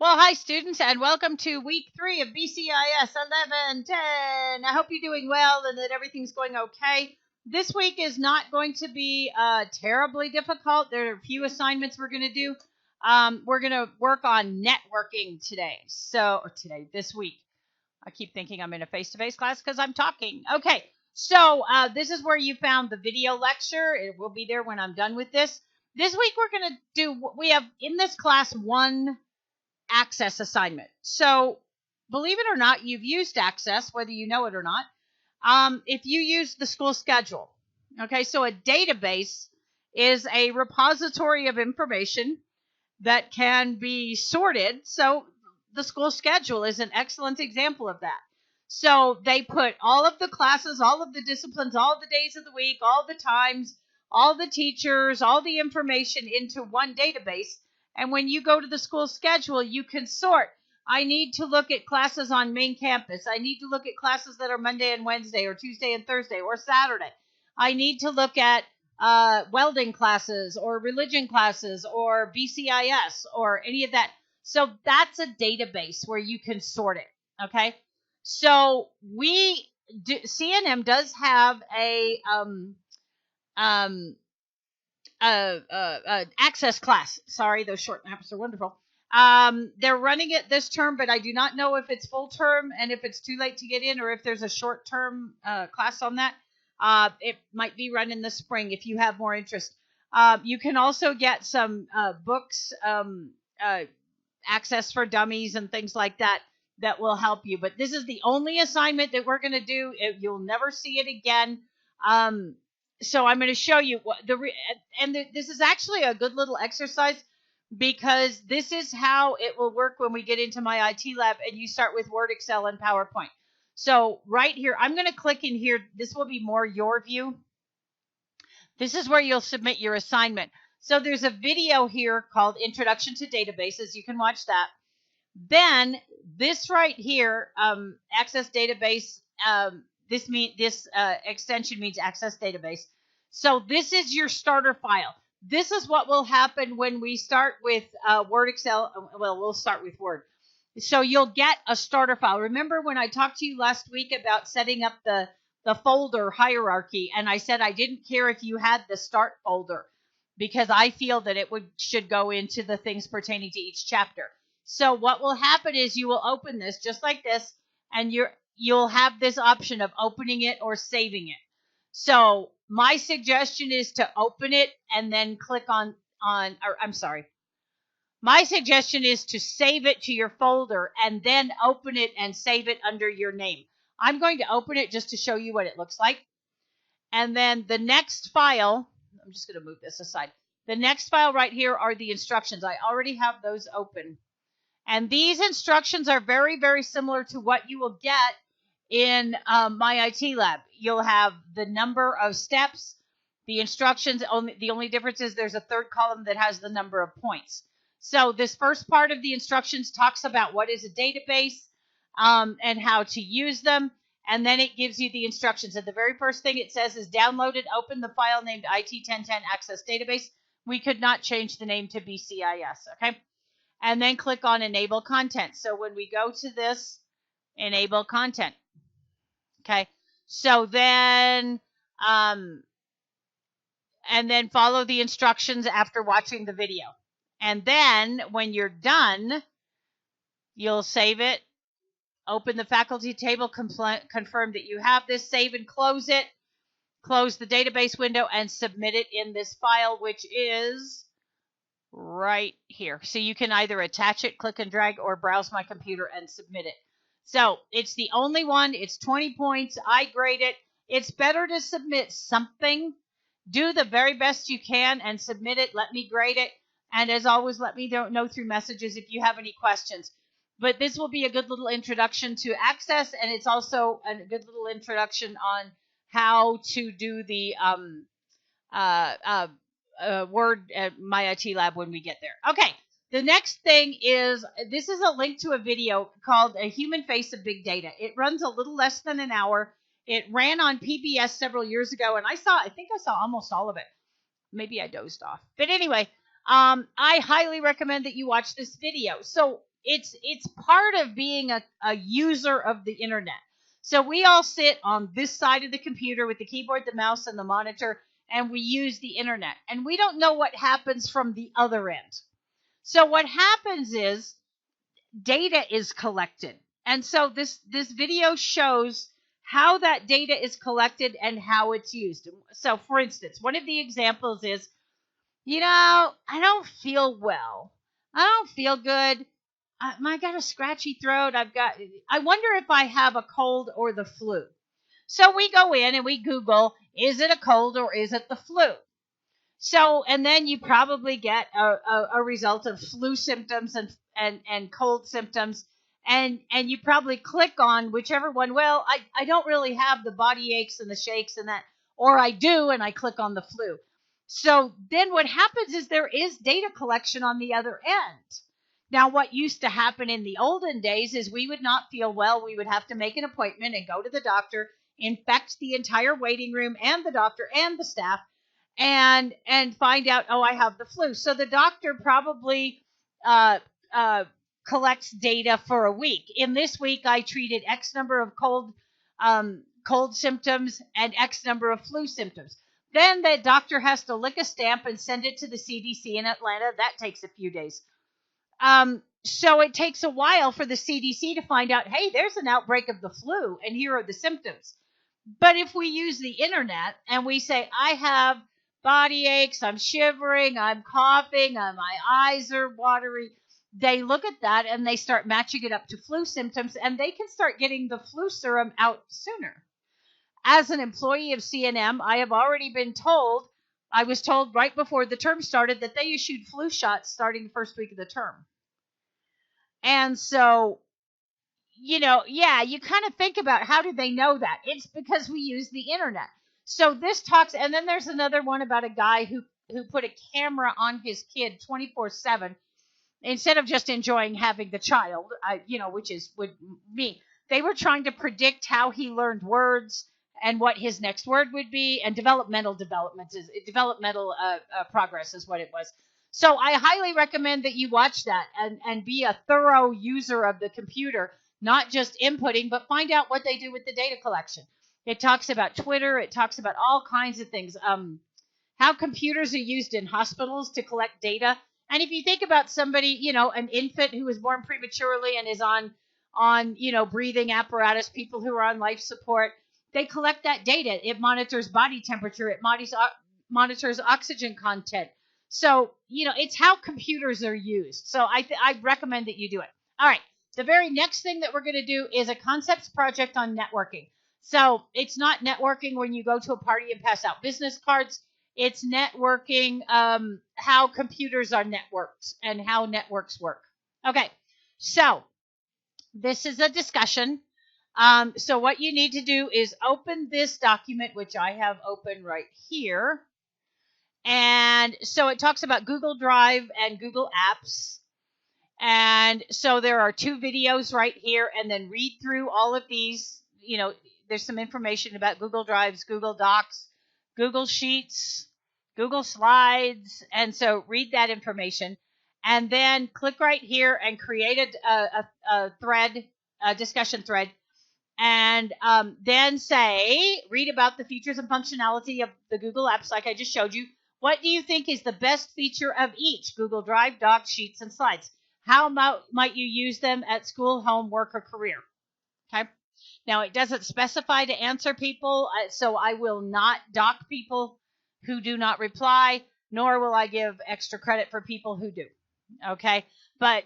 Well, hi students, and welcome to week 3 of BCIS 1110. I hope you're doing well and that everything's going okay. This week is not going to be terribly difficult. There are a few assignments we're going to do. We're going to work on networking today. This week. I keep thinking I'm in a face-to-face class because I'm talking. Okay, so this is where you found the video lecture. It will be there when I'm done with this. This week we're going to we have in this class one Access assignment. So believe it or not, you've used Access, whether you know it or not, if you use the school schedule. Okay, so a database is a repository of information that can be sorted. So the school schedule is an excellent example of that. So they put all of the classes, all of the disciplines, all the days of the week, all the times, all the teachers, all the information into one database. And when you go to the school schedule, you can sort. I need to look at classes on main campus. I need to look at classes that are Monday and Wednesday or Tuesday and Thursday or Saturday. I need to look at welding classes or religion classes or BCIS or any of that. So that's a database where you can sort it. Okay. So CNM does have a access class. Sorry, those short naps are wonderful. They're running it this term, but I do not know if it's full term and if it's too late to get in or if there's a short term class on that. It might be run in the spring if you have more interest. You can also get some books, Access for Dummies and things like that will help you. But this is the only assignment that we're going to do. You'll never see it again. So I'm going to show you this is actually a good little exercise because this is how it will work when we get into my IT lab and you start with Word, Excel, and PowerPoint. So right here, I'm going to click in here. This will be more your view. This is where you'll submit your assignment. So there's a video here called Introduction to Databases. You can watch that. Then this right here, Access Database, this extension means Access Database. So this is your starter file. This is what will happen when we start with Word, Excel. Well, we'll start with Word. So you'll get a starter file. Remember when I talked to you last week about setting up the folder hierarchy, and I said I didn't care if you had the start folder because I feel that it should go into the things pertaining to each chapter. So what will happen is you will open this just like this, and you'll have this option of opening it or saving it. So my suggestion is to open it and then click my suggestion is to save it to your folder and then open it and save it under your name. I'm going to open it just to show you what it looks like. And then the next file, I'm just going to move this aside. The next file right here are the instructions. I already have those open. And these instructions are very, very similar to what you will get in my IT lab. You'll have the number of steps, the instructions. The only difference is there's a third column that has the number of points. So this first part of the instructions talks about what is a database and how to use them. And then it gives you the instructions. And the very first thing it says is download and open the file named IT1010 Access Database. We could not change the name to BCIS, okay? And then click on Enable Content. So when we go to this, Enable Content, okay? So then, and then follow the instructions after watching the video. And then when you're done, you'll save it, open the faculty table, confirm that you have this, save and close it, close the database window, and submit it in this file, which is right here. So you can either attach it, click and drag, or browse my computer and submit it. So it's the only one. It's 20 points. I grade it. It's better to submit something. Do the very best you can and submit it. Let me grade it. And as always, let me know through messages if you have any questions. But this will be a good little introduction to Access, and it's also a good little introduction on how to do the Word at my IT lab when we get there. Okay, the next thing is, this is a link to a video called A Human Face of Big Data. It runs a little less than an hour. It ran on PBS several years ago, and I think I saw almost all of it. Maybe I dozed off. But anyway, I highly recommend that you watch this video. So it's part of being a user of the internet. So we all sit on this side of the computer with the keyboard, the mouse, and the monitor, and we use the internet. And we don't know what happens from the other end. So what happens is data is collected. And so this video shows how that data is collected and how it's used. So for instance, one of the examples is, I don't feel well. I don't feel good. I got a scratchy throat. I wonder if I have a cold or the flu. So we go in and we Google, is it a cold or is it the flu? So, and then you probably get a result of flu symptoms and cold symptoms. And you probably click on whichever one. Well, I don't really have the body aches and the shakes and that, or I do, and I click on the flu. So then what happens is there is data collection on the other end. Now, what used to happen in the olden days is we would not feel well. We would have to make an appointment and go to the doctor, infect the entire waiting room and the doctor and the staff, and find out, oh, I have the flu. So the doctor probably collects data for a week. In this week, I treated X number of cold symptoms and X number of flu symptoms. Then the doctor has to lick a stamp and send it to the CDC in Atlanta. That takes a few days. So it takes a while for the CDC to find out, hey, there's an outbreak of the flu, and here are the symptoms. But if we use the internet and we say, I have body aches, I'm shivering, I'm coughing, my eyes are watery, they look at that and they start matching it up to flu symptoms, and they can start getting the flu serum out sooner. As an employee of CNM, I have already been told, I was told right before the term started that they issued flu shots starting the first week of the term. And so, you kind of think about, how did they know that? It's because we use the internet. So this talks, and then there's another one about a guy who put a camera on his kid 24/7 instead of just enjoying having the child, which would me. They were trying to predict how he learned words and what his next word would be, and developmental progress is what it was. So I highly recommend that you watch that and be a thorough user of the computer, not just inputting, but find out what they do with the data collection. It talks about Twitter. It talks about all kinds of things. How computers are used in hospitals to collect data. And if you think about somebody, an infant who was born prematurely and is on breathing apparatus, people who are on life support, they collect that data. It monitors body temperature. It monitors oxygen content. So, it's how computers are used. So I recommend that you do it. All right. The very next thing that we're going to do is a concepts project on networking. So it's not networking when you go to a party and pass out business cards. It's networking, how computers are networked and how networks work. Okay. So this is a discussion. So what you need to do is open this document, which I have open right here. And so it talks about Google Drive and Google Apps. And so there are 2 videos right here, and then read through all of these. There's some information about Google Drives, Google Docs, Google Sheets, Google Slides. And so read that information. And then click right here and create a thread, a discussion thread. And then read about the features and functionality of the Google Apps like I just showed you. What do you think is the best feature of each? Google Drive, Docs, Sheets, and Slides. How might you use them at school, home, work, or career? Okay. Now, it doesn't specify to answer people, so I will not dock people who do not reply, nor will I give extra credit for people who do. Okay. But,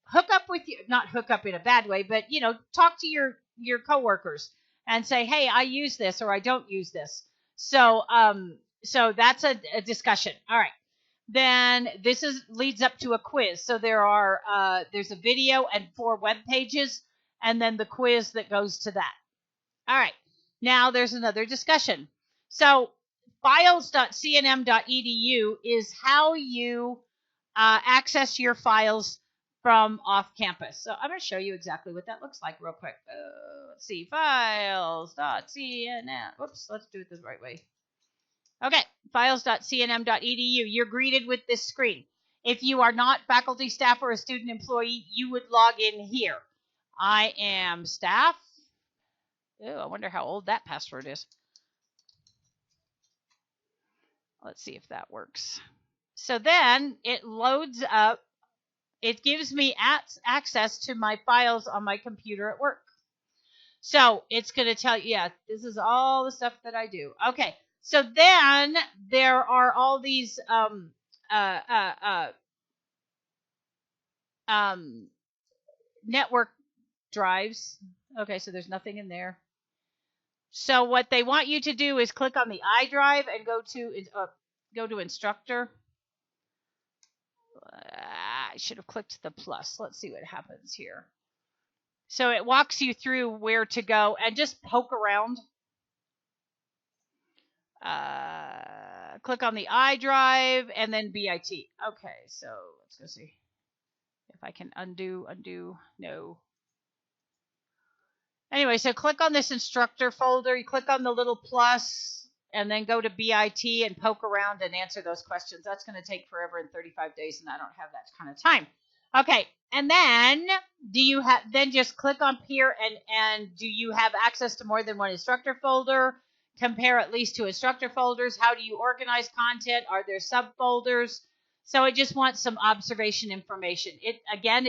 hook up with you, not hook up in a bad way, but, talk to your coworkers and say, hey, I use this or I don't use this. So that's a discussion. All right. Then this leads up to a quiz. So there's a video and 4 web pages, and then the quiz that goes to that. All right. Now there's another discussion. So files.cnm.edu is how you access your files from off campus. So I'm going to show you exactly what that looks like real quick. Let's see, files.cnm. Whoops, let's do it the right way. Okay, files.cnm.edu. You're greeted with this screen. If you are not faculty, staff, or a student employee, you would log in here. I am staff. Oh, I wonder how old that password is. Let's see if that works. So then it loads up. It gives me access to my files on my computer at work. So it's going to tell you, yeah, this is all the stuff that I do. Okay. So then there are all these network drives. Okay, so there's nothing in there. So what they want you to do is click on the iDrive and go to instructor. I should have clicked the plus. Let's see what happens here. So it walks you through where to go and just poke around. Click on the iDrive and then BIT. Okay, so let's go see if I can undo. No. Anyway, so click on this instructor folder. You click on the little plus and then go to BIT and poke around and answer those questions. That's going to take forever in 35 days, and I don't have that kind of time. Okay, and then just click on peer and do you have access to more than one instructor folder? Compare at least 2 instructor folders. How do you organize content? Are there subfolders? So it just wants some observation information. It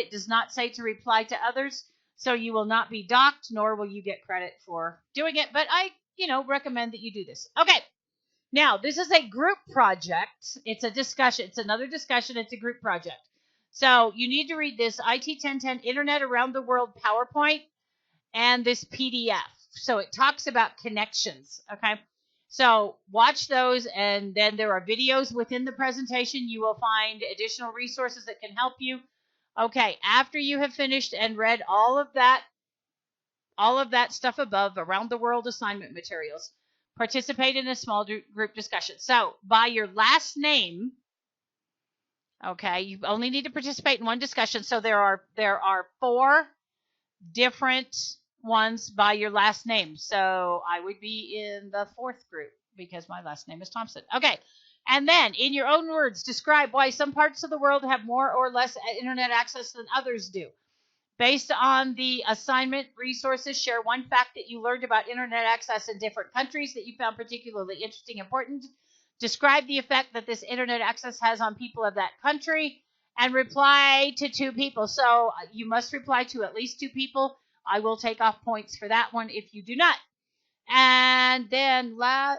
does not say to reply to others, so you will not be docked, nor will you get credit for doing it. But I, recommend that you do this. Okay. Now, this is a group project. It's a discussion. It's another discussion. It's a group project. So you need to read this IT 1010 Internet Around the World PowerPoint and this PDF. So it talks about connections. Okay. So watch those, and then there are videos within the presentation. You will find additional resources that can help you. Okay, after you have finished and read all of that stuff above, around the world assignment materials, participate in a small group discussion. So by your last name, okay, you only need to participate in one discussion. So there are 4 different ones by your last name. So I would be in the 4th group because my last name is Thompson. Okay. And then, in your own words, describe why some parts of the world have more or less internet access than others do. Based on the assignment resources, share one fact that you learned about internet access in different countries that you found particularly interesting and important. Describe the effect that this internet access has on people of that country, and reply to 2 people. So you must reply to at least 2 people. I will take off points for that one if you do not. And then,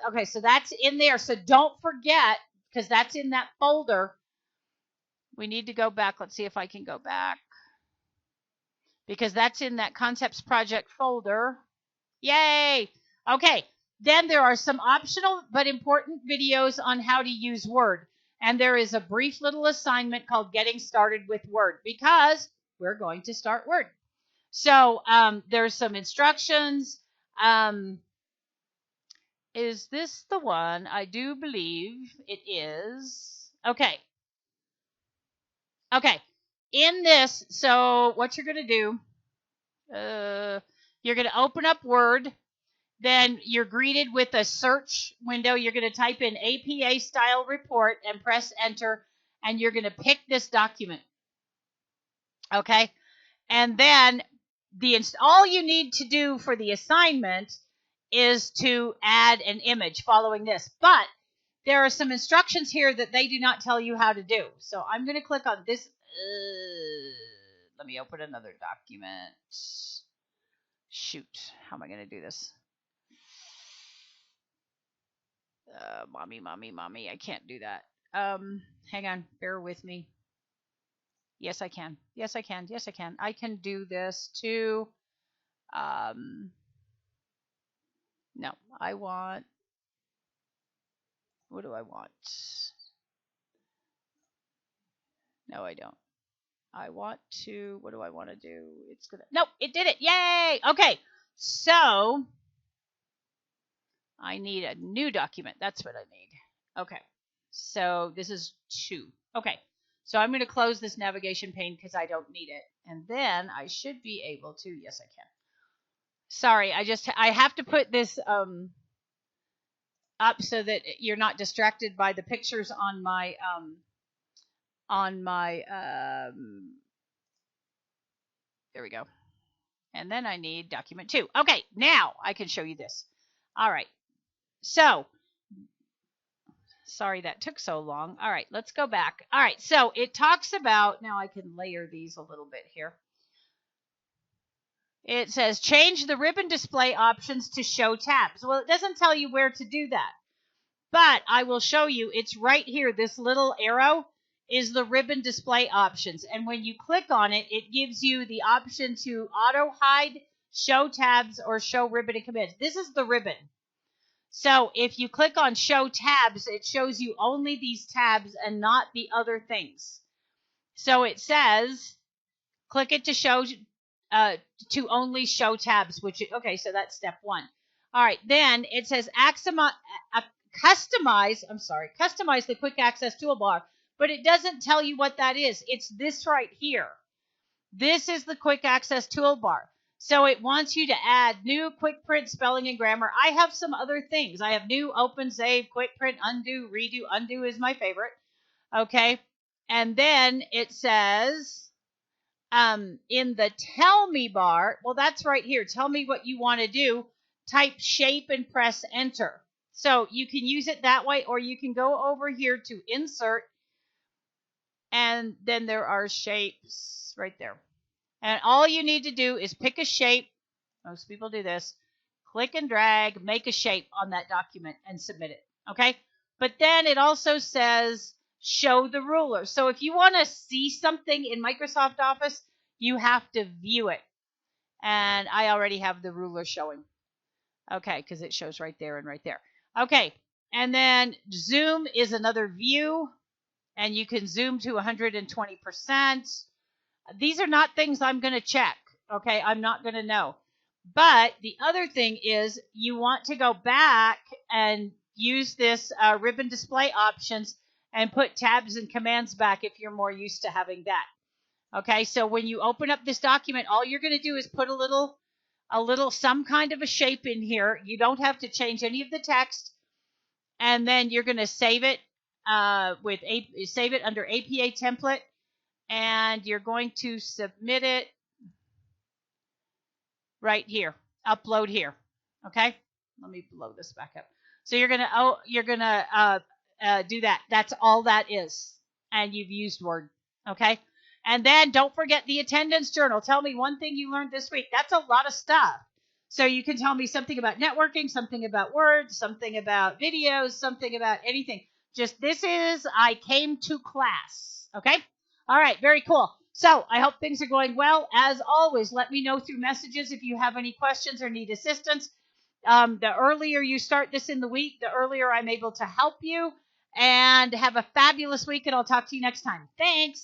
okay, so that's in there. So don't forget, because that's in that folder. We need to go back. Let's see if I can go back. Because that's in that concepts project folder. Yay! Okay, then there are some optional but important videos on how to use Word. And there is a brief little assignment called Getting Started with Word, because we're going to start Word. So there's some instructions. Is this the one? I do believe it is. Okay. Okay. In this, so what you're going to do, you're going to open up Word. Then you're greeted with a search window. You're going to type in APA style report and press enter, and you're going to pick this document. Okay. And then all you need to do for the assignment is to add an image following this. But there are some instructions here that they do not tell you how to do. So I'm going to click on this. Let me open another document. Shoot. How am I going to do this? Mommy. I can't do that. Hang on. Bear with me. Yes, I can. Yes, I can. Yes, I can. I can do this too. No, I want. What do I want? No, I don't. I want to. What do I want to do? It's gonna. Nope, it did it. Yay! Okay, so I need a new document. That's what I need. Okay, so this is 2. Okay, so I'm going to close this navigation pane because I don't need it, and then I should be able to. Yes, I can. Sorry, I have to put this up so that you're not distracted by the pictures on my on my, there we go. And then I need document 2. Okay, now I can show you this. All right. So, sorry that took so long. All right, let's go back. All right, so it talks about, now I can layer these a little bit here. It says change the ribbon display options to show tabs. Well, it doesn't tell you where to do that, but I will show you. It's right here. This little arrow is the ribbon display options. And when you click on it, it gives you the option to auto hide, show tabs, or show ribbon and commands. This is the ribbon. So if you click on show tabs, it shows you only these tabs and not the other things. So it says, click it to show, to only show tabs, which, okay, so that's step 1. All right, then it says customize the quick access toolbar, but it doesn't tell you what that is. It's this right here. This is the quick access toolbar. So it wants you to add new, quick print, spelling, and grammar. I have some other things. I have new, open, save, quick print, undo, redo. Undo is my favorite. Okay. And then it says in the tell me bar, well, that's right here. Tell me what you want to do. Type shape and press enter. So you can use it that way, or you can go over here to insert. And then there are shapes right there. And all you need to do is pick a shape. Most people do this. Click and drag, make a shape on that document and submit it. Okay? But then it also says show the ruler. So if you want to see something in Microsoft Office, you have to view it. And I already have the ruler showing. Okay, because it shows right there and right there. Okay, and then zoom is another view. And you can zoom to 120%. These are not things I'm going to check, okay? I'm not going to know. But the other thing is you want to go back and use this ribbon display options and put tabs and commands back if you're more used to having that. Okay, so when you open up this document, all you're going to do is put some kind of a shape in here. You don't have to change any of the text. And then you're going to save it save it under APA template. And you're going to submit it right here, upload here. Okay, let me blow this back up. So you're gonna do that. That's all that is, and you've used Word. Okay, and then don't forget the attendance journal. Tell me one thing you learned this week. That's a lot of stuff. So you can tell me something about networking, something about Word, something about videos, something about anything. Just this is I came to class. Okay. All right, very cool. So I hope things are going well. As always, let me know through messages if you have any questions or need assistance. The earlier you start this in the week, the earlier I'm able to help you. And have a fabulous week, and I'll talk to you next time. Thanks.